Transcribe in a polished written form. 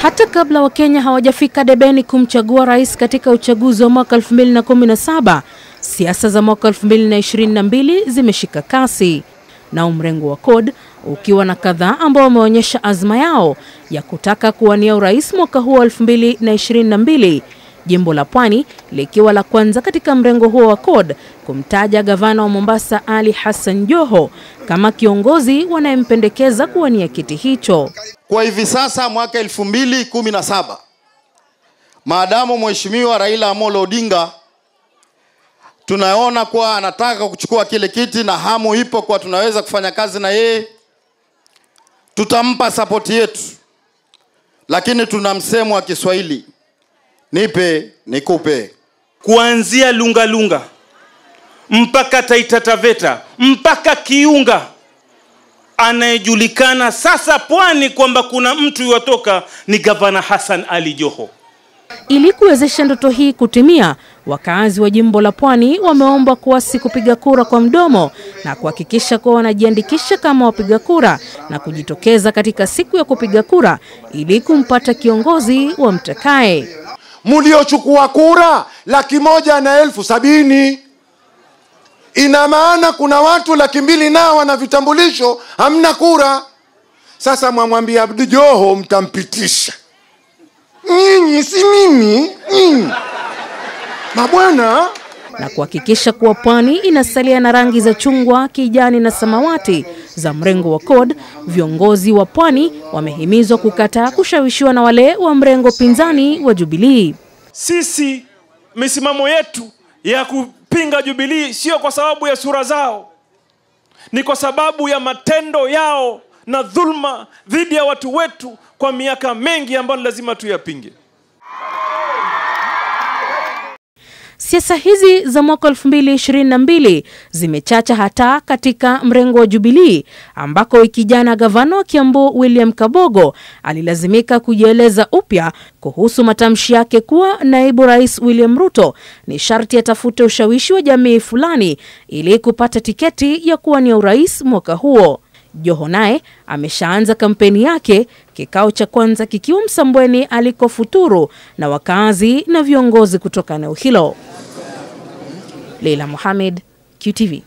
Hata kabla Wakenya hawajafika debeni kumchagua rais katika uchaguzi wa mwaka 2017, siasa za mwaka 2022 zimeshika kasi. Na mrengo wa CORD ukiwa na kadhaa ambao wameonyesha azma yao ya kutaka kuwania urais mwaka huu 2022. Jimbo la Pwani likiwa la kwanza katika mrengo huo wa CORD kumtaja gavana wa Mombasa Ali Hassan Joho kama kiongozi wanayempendekeza kuwania kiti hicho. Kwa hivi sasa mwaka 2017, maadamu Mheshimiwa Raila Amolo Odinga tunaona kwa anataka kuchukua kile kiti na hamu ipo kwa tunaweza kufanya kazi na yeye, tutampa support yetu. Lakini tuna msemo wa Kiswahili, nipe nikupe. Kuanzia Lungalunga mpaka Taita Taveta mpaka Kiunga, anayejulikana sasa Pwani kwamba kuna mtu yuatoka ni Gavana Hassan Ali Joho. Ili kuwezesha ndoto hii kutimia, wakazi wa jimbo la Pwani wameomba kuasi kupiga kura kwa mdomo na kuhakikisha kuwa wanajiandikisha kama wapiga kura na kujitokeza katika siku ya kupiga kura ili kumpata kiongozi wa mtakaye. Mliochukua kura 1,170,000. Ina maana kuna watu 200,000 nao wana vitambulisho, hamna kura. Sasa mwamwambia Abdi Joho mtampitisha. Nyinyi si mimi, mabwana. Na kuhakikisha kuwa Pwani inasalia na rangi za chungwa, kijani na samawati za mrengo wa CORD, viongozi wa Pwani wamehimizwa kukataa kushawishiwa na wale wa mrengo pinzani wa Jubilee. Sisi misimamo yetu ya kupinga Jubilee sio kwa sababu ya sura zao, ni kwa sababu ya matendo yao na dhulma dhidi ya watu wetu kwa miaka mengi ambayo lazima tuyapinge. Siasa hizi za mwaka 2022 zimechacha hata katika mrengo wa Jubilee, ambako wiki jana gavana wa Kiambu William Kabogo alilazimika kujieleza upya kuhusu matamshi yake kuwa naibu rais William Ruto ni sharti atafute ushawishi wa jamii fulani ili kupata tiketi ya kuwania urais mwaka huo. Joho naye ameshaanza kampeni yake, kikao cha kwanza kikiwa Msambweni alikofuturu na wakazi na viongozi kutoka eneo hilo. Leila Mohamed, QTV.